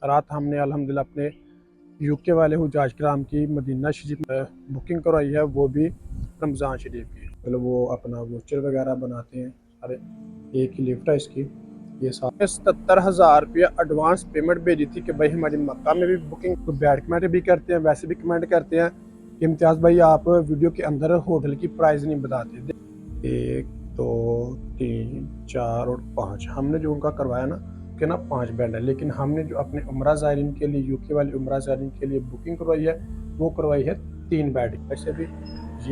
रात हमने अल्हम्दुलिल्लाह अपने यूके वाले हुजाज कराम की मदीना शरीफ बुकिंग करवाई है, वो भी रमज़ान शरीफ की। मतलब वो अपना वोचर वगैरह बनाते हैं सारे, एक ही लिफ्ट है इसकी। ये 77,000 रुपया एडवांस पेमेंट भेजी थी कि भाई हमारी मक्का में भी बुकिंग। तो बैड कमेंट भी करते हैं, वैसे भी कमेंट करते हैं कि इम्तियाज़ भाई आप वीडियो के अंदर होटल की प्राइस नहीं बताते। 1 2 3 4 और 5 हमने जो उनका करवाया ना कि ना 5 बेड है, लेकिन हमने जो अपने उम्रा ज़ायरीन के लिए यूके वाले उम्रा ज़ायरीन के लिए बुकिंग करवाई है वो करवाई है 3 बेड। ऐसे भी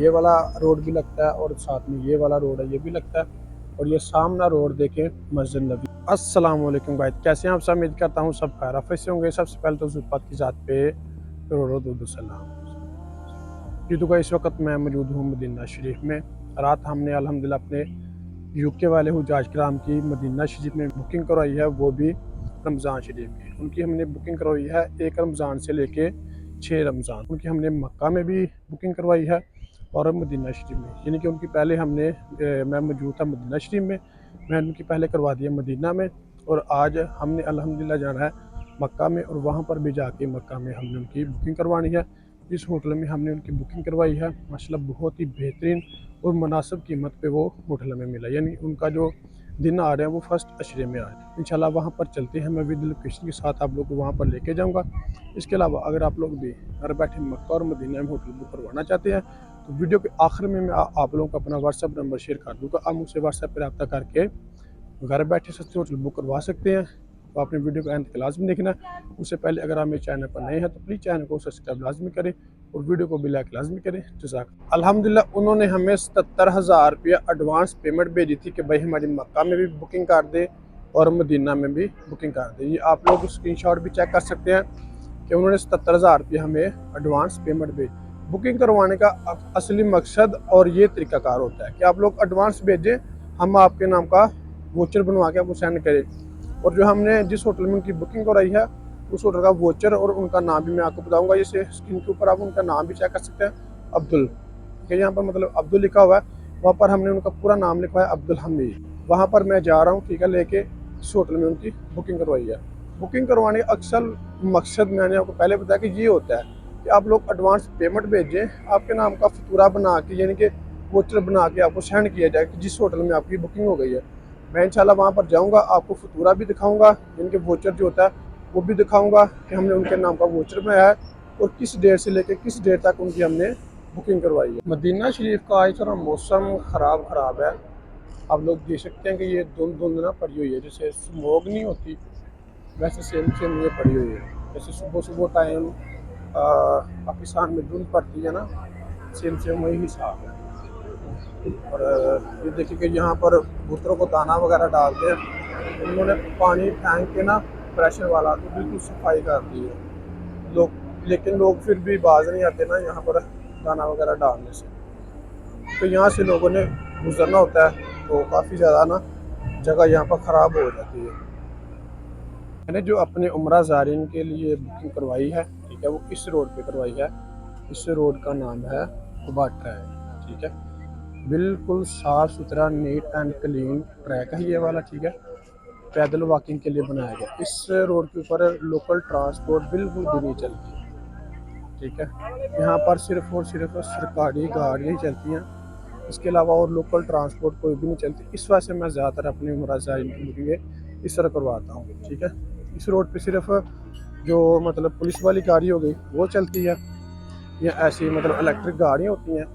ये वाला रोड भी लगता है और साथ में ये वाला रोड है ये भी लगता है, और ये सामना रोड देखें मस्जिद नबी। अस्सलाम वालेकुम भाई, कैसे हैं आप सब? उम्मीद करता हूँ सब खैरियत से होंगे। सबसे पहले तो ज़ुल्फ़त की ज़ात पे करोड़ों दुरूद सलाम। जी तो इस वक्त मैं मौजूद हूँ मदीना शरीफ में। रात हमने अल्हम्दुलिल्लाह अपने यूके वाले हुजाज कराम की मदीना शरीफ में बुकिंग करवाई है, वो भी रमज़ान शरीफ की। उनकी हमने बुकिंग करवाई है 1 रमज़ान से लेके 6 रमज़ान। उनकी हमने मक्का में भी बुकिंग करवाई है और मदीना शरीफ में, यानी कि उनकी पहले मैं मौजूद था मदीना शरीफ में, मैंने उनकी पहले करवा दिया मदीना में, और आज हमने अल्हम्दुलिल्लाह जाना है मक्का में, और वहाँ पर भी जाके मक्का में हमने उनकी बुकिंग करवानी है। जिस होटल में हमने उनकी बुकिंग करवाई है माशाल्लाह बहुत ही बेहतरीन और मुनासिब कीमत पे वो होटल में मिला, यानी उनका जो दिन आ रहे हैं वो फर्स्ट अशरे में आए। इंशाल्लाह वहाँ पर चलते हैं, मैं विद लोकेशन के साथ आप लोग को वहाँ पर लेके जाऊँगा। इसके अलावा अगर आप लोग भी घर बैठे मक्का और मदीना में होटल बुक करवाना चाहते हैं तो वीडियो के आखिर में मैं आप लोगों को अपना व्हाट्सअप नंबर शेयर कर दूँगा। आप मुझसे व्हाट्सएप पर रब्ता करके घर बैठे सस्ते होटल बुक करवा सकते हैं। तो आपने वीडियो को अंत तक लाजमी देखना है। उससे पहले अगर आप मेरे चैनल पर नए हैं तो प्लीज़ चैनल को सब्सक्राइब लाजमी करें और वीडियो को भी लाइक लाजमी करें। जज़ाक अल्हम्दुलिल्लाह उन्होंने हमें 77,000 रुपया एडवांस पेमेंट भेजी थी कि भाई हमारी मक्का में भी बुकिंग कर दे और मदीना में भी बुकिंग कर दे। ये आप लोग स्क्रीनशॉट भी चेक कर सकते हैं कि उन्होंने 77,000 रुपया हमें एडवांस पेमेंट भेजी। बुकिंग करवाने का असली मकसद और ये तरीकाकार होता है कि आप लोग एडवांस भेजें, हम आपके नाम का वोचर बनवा के आपको सेंड करें, और जो हमने जिस होटल में उनकी बुकिंग कराई है उस होटल का वोचर और उनका नाम भी मैं आपको बताऊंगा। जैसे स्क्रीन के ऊपर आप उनका नाम भी चेक कर सकते हैं, अब्दुल, कि यहाँ पर मतलब अब्दुल लिखा हुआ है, वहाँ पर हमने उनका पूरा नाम लिखा है अब्दुल हमीद। वहाँ पर मैं जा रहा हूँ, ठीक है, लेके इस होटल में उनकी बुकिंग करवाई है। बुकिंग करवाने का अक्सर मकसद मैंने आपको पहले बताया कि ये होता है कि आप लोग एडवांस पेमेंट भेजें, आपके नाम का फतूरा बना के यानी कि वोचर बना के आपको सेंड किया जाए कि जिस होटल में आपकी बुकिंग हो गई है। मैं इंशाल्लाह वहाँ पर जाऊँगा, आपको फतूरा भी दिखाऊँगा, जिनके वोचर जो होता है वो भी दिखाऊँगा कि हमने उनके नाम का वोचर बनाया है और किस डेट से लेकर किस डेट तक उनकी हमने बुकिंग करवाई है। मदीना शरीफ का आज थोड़ा मौसम ख़राब है, आप लोग देख सकते हैं कि ये धुंध ना पड़ी हुई है, जैसे स्मोक नहीं होती वैसे सेम ये पड़ी हुई है। जैसे सुबह सुबह टाइम पाकिस्तान में धुंध पड़ती है ना, सेम वही हिसाब है। और ये देखिए कि यहाँ पर कबूतरों को दाना वगैरह डालते हैं, उन्होंने पानी फेंक के ना प्रेशर वाला तो बिल्कुल सफाई कर दी है लोग, लेकिन लोग फिर भी बाज नहीं आते ना यहाँ पर दाना वगैरह डालने से। तो यहाँ से लोगों ने गुजरना होता है तो काफ़ी ज़्यादा ना जगह यहाँ पर ख़राब हो जाती है। मैंने जो अपने उम्रा ज़ायरीन के लिए बुकिंग करवाई है, ठीक है, वो इस रोड पे करवाई है। इस रोड का नाम है कुबा ट्रैक, ठीक है, बिल्कुल साफ़ सुथरा नीट एंड क्लीन ट्रैक है ये वाला, ठीक है, पैदल वॉकिंग के लिए बनाया गया। इस रोड के ऊपर लोकल ट्रांसपोर्ट बिल्कुल भी नहीं चलती, ठीक है, यहाँ पर सिर्फ और सिर्फ सरकारी गाड़ियाँ ही चलती हैं, इसके अलावा और लोकल ट्रांसपोर्ट कोई भी नहीं चलती। इस वजह से मैं ज़्यादातर अपनी उम्रा ज़ायरीन की बुकिंग इस तरह करवाता हूँ, ठीक है। इस रोड पे सिर्फ जो मतलब पुलिस वाली गाड़ी हो गई वो चलती है, या ऐसी मतलब इलेक्ट्रिक गाड़ियाँ होती हैं,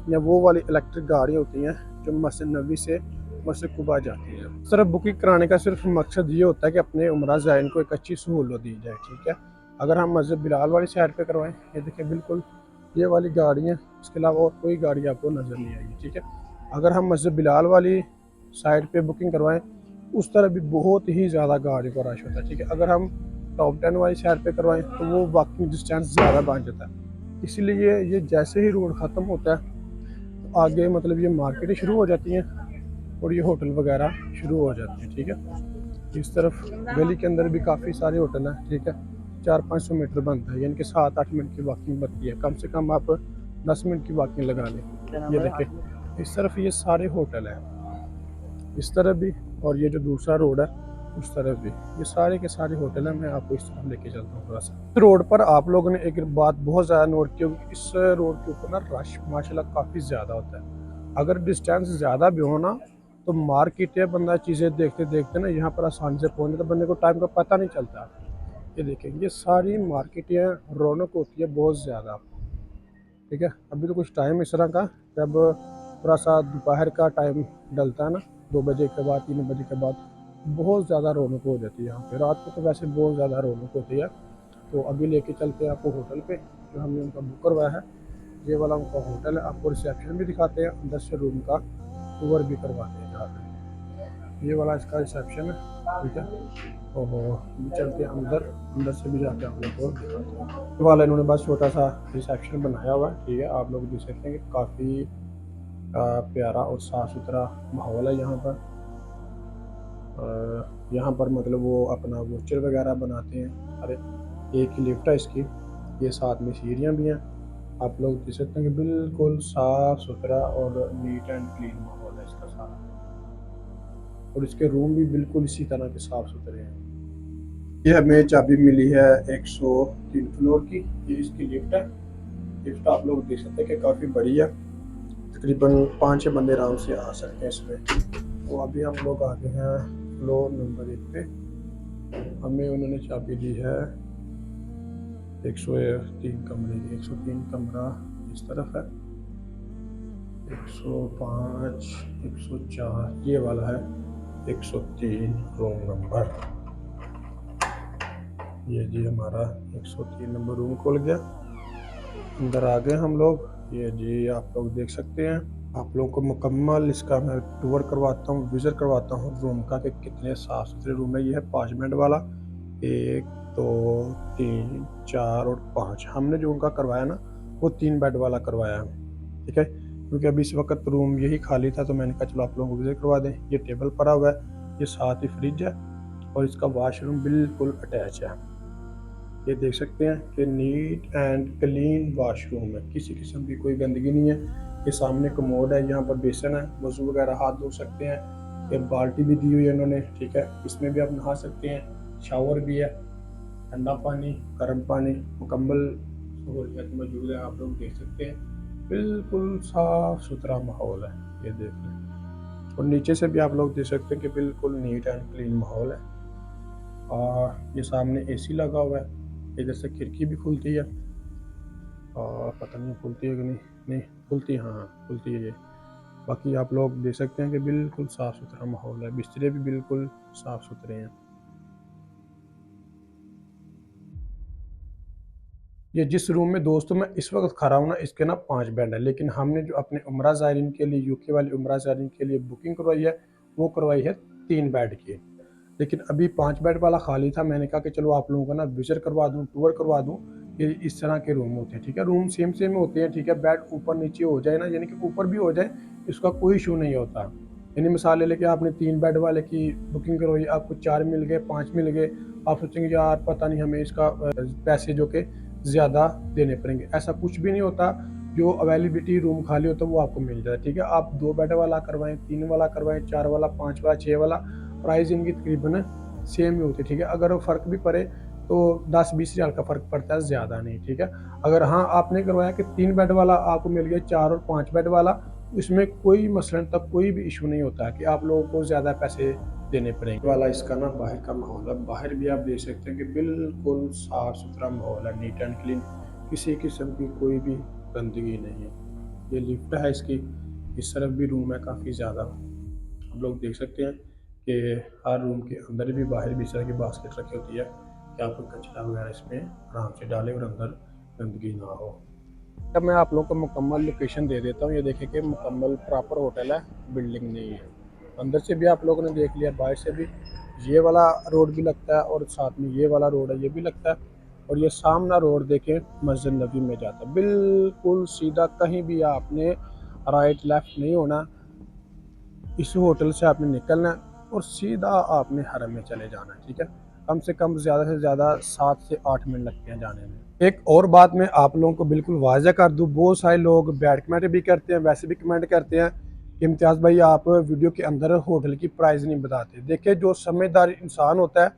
या वो वाली इलेक्ट्रिक गाड़ियाँ होती हैं जो मस्जिद नबी से मस्जिद कुबा जाती है। सिर्फ बुकिंग कराने का सिर्फ मकसद ये होता है कि अपने उम्रा ज़ायरीन को एक अच्छी सहूलत दी जाए, ठीक है। अगर हम मस्जिद बिलाल वाली साइड पे करवाएं, ये देखिए बिल्कुल ये वाली गाड़ी है, इसके अलावा और कोई गाड़ी आपको नज़र नहीं आएगी, ठीक है। अगर हम मस्जिद बिलाल वाली साइड पे बुकिंग करवाएं उस तरह भी बहुत ही ज़्यादा गाड़ी का रश होता है, ठीक है। अगर हम टॉप 10 वाली साइड पे करवाएं तो वो वॉकिंग डिस्टेंस ज़्यादा बन जाता है। इसीलिए ये जैसे ही रोड ख़त्म होता है तो आगे मतलब ये मार्केटें शुरू हो जाती हैं और ये होटल वगैरह शुरू हो जाते हैं, ठीक है। इस तरफ गली के अंदर भी काफ़ी सारे होटल हैं, ठीक है, 400-500 मीटर बनता है, यानी कि 7-8 मिनट की वॉकिंग बनती है, कम से कम आप 10 मिनट की वॉकिंग लगा लें। ये देखें इस तरफ ये सारे होटल हैं, इस तरफ भी, और ये जो दूसरा रोड है उस तरफ भी ये सारे के सारे होटल हैं। मैं आपको इस तरफ लेके चलता हूँ थोड़ा सा। इस रोड पर आप लोगों ने एक बात बहुत ज़्यादा नोट की होगी, इस रोड के ऊपर ना रश माशाल्लाह काफ़ी ज़्यादा होता है। अगर डिस्टेंस ज़्यादा भी हो ना तो मार्केट है, बंदा चीज़ें देखते देखते ना यहाँ पर आसानी से पहुँच जाता, बंदे को टाइम का पता नहीं चलता। ये देखें, ये सारी मार्केटें रौनक होती है बहुत ज़्यादा। ठीक है, अभी तो कुछ टाइम इस तरह का जब थोड़ा सा दोपहर का टाइम डलता है ना, 2 बजे के बाद 3 बजे के बाद बहुत ज़्यादा रौनक हो जाती है यहाँ पे। रात को तो वैसे बहुत ज़्यादा रौनक होती है। तो अभी लेके चलते हैं आपको होटल पे जो हमने उनका बुक करवाया है। ये वाला उनका होटल है। आपको रिसेप्शन भी दिखाते हैं, अंदर से रूम का टूर भी करवाते हैं यहाँ पे। ये वाला इसका रिसेप्शन है। ठीक है, और चलते हैं अंदर, अंदर से भी जाके आप लोग को दिखाते हैं। ये वाला इन्होंने बस छोटा सा रिसेप्शन बनाया हुआ है। ठीक है, आप लोग देख सकते हैं कि काफ़ी प्यारा और साफ़ सुथरा माहौल है यहाँ पर। यहाँ पर मतलब वो अपना वोचर वगैरह बनाते हैं। अरे एक ही लिफ्ट है इसकी, ये साथ में सीढ़ियाँ भी हैं। आप लोग देख सकते हैं कि बिल्कुल साफ़ सुथरा और नीट एंड क्लीन माहौल है इसका सारा। और इसके रूम भी बिल्कुल इसी तरह के साफ़ सुथरे हैं। ये हमें चाबी मिली है 103 फ्लोर की। ये इसकी लिफ्ट है। लिफ्ट आप लोग देख सकते हैं कि काफ़ी बड़ी है, तकरीबन 5-6 बंदे आराम से आ सकते हैं इसमें। तो अभी हम लोग आ गए हैं फ्लोर नंबर 1 पे। हमें उन्होंने चाबी दी है 103 कमरे की। 103 कमरा इस तरफ है, 105, 104 ये वाला है, 103 रूम नंबर। ये जी हमारा 103 नंबर रूम खुल गया। अंदर आ गए हम लोग। ये जी आप लोग देख सकते हैं। आप लोगों को मुकम्मल इसका मैं टूर करवाता हूँ, विज़िट करवाता हूँ रूम का कि कितने साफ़ सुथरे रूम है। ये है 5 बेड वाला, 1 2 3 4 और 5। हमने जो उनका करवाया ना वो 3 बेड वाला करवाया है। ठीक है, क्योंकि अभी इस वक्त रूम यही खाली था तो मैंने कहा चलो आप लोगों को विज़िट करवा दें। ये टेबल पड़ा हुआ है, ये साथ ही फ्रिज है और इसका वाशरूम बिल्कुल अटैच है। ये देख सकते हैं कि नीट एंड क्लीन वाशरूम है, किसी किस्म की कोई गंदगी नहीं है। ये सामने कमोड है, यहाँ पर बेसन है, वज़ू वगैरह हाथ धो सकते हैं। ये बाल्टी भी दी हुई है इन्होंने। ठीक है, इसमें भी आप नहा सकते हैं। शावर भी है, ठंडा पानी, गर्म पानी, मुकम्मल सहूलियत मौजूद है। आप लोग देख सकते हैं बिल्कुल साफ़ सुथरा माहौल है। ये देख लें, और नीचे से भी आप लोग देख सकते हैं कि बिल्कुल नीट एंड क्लीन माहौल है। और ये सामने एसी लगा हुआ है, इधर से खिड़की भी खुलती है। और पता नहीं खुलती है कि नहीं, नहीं खुलती, हाँ खुलती है ये। बाकी आप लोग देख सकते हैं कि बिल्कुल साफ़ सुथरा माहौल है, बिस्तरे भी बिल्कुल साफ़ सुथरे हैं। ये जिस रूम में दोस्तों मैं इस वक्त खड़ा हूँ ना, इसके ना 5 बेड है, लेकिन हमने जो अपने उम्रा ज़ायरीन के लिए, यूके वाले उम्रा ज़ायरीन के लिए बुकिंग करवाई है वो करवाई है 3 बेड की। लेकिन अभी 5 बेड वाला खाली था। मैंने कहा कि चलो आप लोगों का ना विज़िट करवा दूँ, टूर करवा दूँ। ये इस तरह के रूम होते हैं। ठीक है, रूम सेम सेम होते हैं। ठीक है, बेड ऊपर नीचे हो जाए ना, यानी कि ऊपर भी हो जाए, इसका कोई इशू नहीं होता। यानी मिसाल ले लेके आपने 3 बेड वाले की बुकिंग करवाई, आपको 4 मिल गए, 5 मिल गए, आप सोचेंगे यार पता नहीं हमें इसका पैसे जो कि ज़्यादा देने पड़ेंगे। ऐसा कुछ भी नहीं होता। जो अवेलेबिलिटी रूम खाली होता है वो आपको मिल जाता है। ठीक है, आप 2 बेड वाला करवाएं, 3 वाला करवाएं, 4 वाला, 5 वाला, 6 वाला, प्राइस इनकी तकरीबन सेम ही होती है। ठीक है, अगर फ़र्क भी पड़े तो 10-20 हज़ार का फ़र्क पड़ता है, ज़्यादा नहीं। ठीक है, अगर हाँ आपने करवाया कि 3 बेड वाला आपको मिल गया 4 और 5 बेड वाला, इसमें कोई मसलन तक कोई भी इशू नहीं होता है कि आप लोगों को ज़्यादा पैसे देने पड़ेंगे। वाला इसका ना बाहर का माहौल है, बाहर भी आप देख सकते हैं कि बिल्कुल साफ़ सुथरा माहौल है, नीट एंड क्लीन, किसी किस्म की कोई भी गंदगी नहीं है। ये लिफ्ट है इसकी, इस तरफ भी रूम है काफ़ी ज़्यादा। आप लोग देख सकते हैं कि हर रूम के अंदर भी बाहर भी इस तरह की बास्केट रखी होती है कि आपको कचरा वगैरह इसमें आराम से डालें और अंदर गंदगी ना हो। अब मैं आप लोगों को मुकम्मल लोकेशन दे देता हूँ। ये देखें कि मुकम्मल प्रॉपर होटल है, बिल्डिंग नहीं है। अंदर से भी आप लोगों ने देख लिया, बाहर से भी ये वाला रोड भी लगता है और साथ में ये वाला रोड है, ये भी लगता है। और ये सामना रोड देखें मस्जिद नबी में जाता है, बिल्कुल सीधा, कहीं भी आपने राइट लेफ्ट नहीं होना। इस होटल से आपने निकलना है और सीधा आपने हरम में चले जाना है। ठीक है, कम से कम ज़्यादा से ज़्यादा 7 से 8 मिनट लगते हैं जाने में। एक और बात मैं आप लोगों को बिल्कुल वाज़ह कर दूं, बहुत सारे लोग बैड कमेंट भी करते हैं, वैसे भी कमेंट करते हैं कि इम्तियाज़ भाई आप वीडियो के अंदर होटल की प्राइस नहीं बताते। देखिए जो समझदार इंसान होता है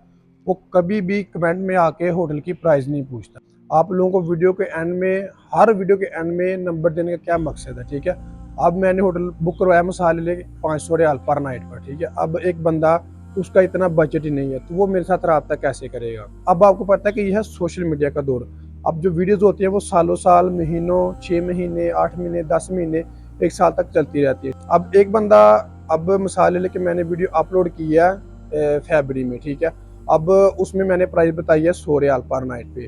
वो कभी भी कमेंट में आके होटल की प्राइस नहीं पूछता। आप लोगों को वीडियो के एंड में, हर वीडियो के एंड में नंबर देने का क्या मकसद है, ठीक है। अब मैंने होटल बुक करवाया मिसाल ले 500 रियाल पर नाइट पर, ठीक है। अब एक बंदा उसका इतना बजट ही नहीं है तो वो मेरे साथ रब्ता कैसे करेगा। अब आपको पता है कि यह है सोशल मीडिया का दौर। अब जो वीडियोस होती है वो सालों साल, महीनों, 6 महीने, 8 महीने, 10 महीने, 1 साल तक चलती रहती है। अब एक बंदा, अब मिसाल लेके मैंने वीडियो अपलोड की है फरवरी में, ठीक है। अब उसमें मैंने प्राइस बताई है 100 रियाल पर नाइट पे।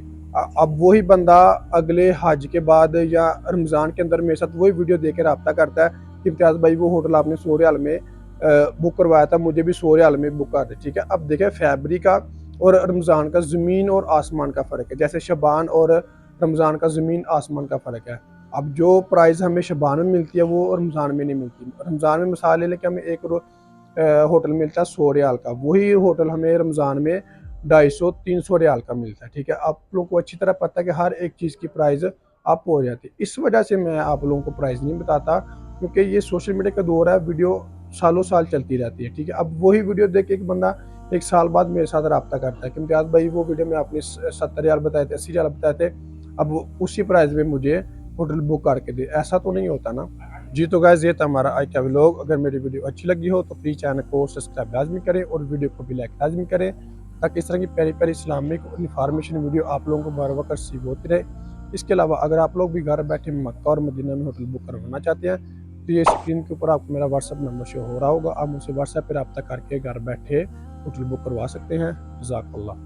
अब वही बंदा अगले हज के बाद या रमज़ान के अंदर मेरे साथ वही वीडियो देख के रब्ता करता है कि इम्तियाज़ भाई वो होटल आपने 100 रियाल में बुक करवाया था, मुझे भी 100 रियाल में बुक कर दे, ठीक है। अब देखें फरवरी का और रमज़ान का ज़मीन और आसमान का फ़र्क है, जैसे शबान और रमज़ान का ज़मीन आसमान का फ़र्क है। अब जो प्राइस हमें शबान में मिलती है वो रमज़ान में नहीं मिलती। रमज़ान में मिसाल ले लें कि हमें एक होटल मिलता है 100 रियाल का, वही होटल हमें रमज़ान में 250-300 रियाल का मिलता है, ठीक है। आप लोगों को अच्छी तरह पता है कि हर एक चीज़ की प्राइस अप हो जाती है। इस वजह से मैं आप लोगों को प्राइस नहीं बताता, क्योंकि ये सोशल मीडिया का दौर है, वीडियो सालों साल चलती रहती है, ठीक है। अब वही वीडियो देख के एक बंदा 1 साल बाद मेरे साथ रब्ता करता है कि इम्तियाज़ भाई वो वीडियो में आपने 70 रियाल बताए थे, 80 रियाल बताए थे, अब उसी प्राइस में मुझे होटल बुक करके दे। ऐसा तो नहीं होता ना। जी तो गाइस ये था हमारा आज का व्लॉग। अगर मेरी वीडियो अच्छी लगी हो तो प्लीज़ चैनल को सब्सक्राइब लाजमी करें और वीडियो को भी लाइक लाजमी करें, ताकि इस तरह की प्यारी प्यारी इस्लामिक और इन्फॉर्मेशन वीडियो आप लोगों को बर वक्त रिसीव होती रहे। इसके अलावा अगर आप लोग भी घर बैठे मक्का और मदीना में होटल बुक करवाना चाहते हैं तो ये स्क्रीन के ऊपर आपको मेरा व्हाट्सअप नंबर शो हो रहा होगा, आप मुझसे व्हाट्सएप पर रब्ता करके घर बैठे होटल बुक करवा सकते हैं। जज़ाकल्लाह।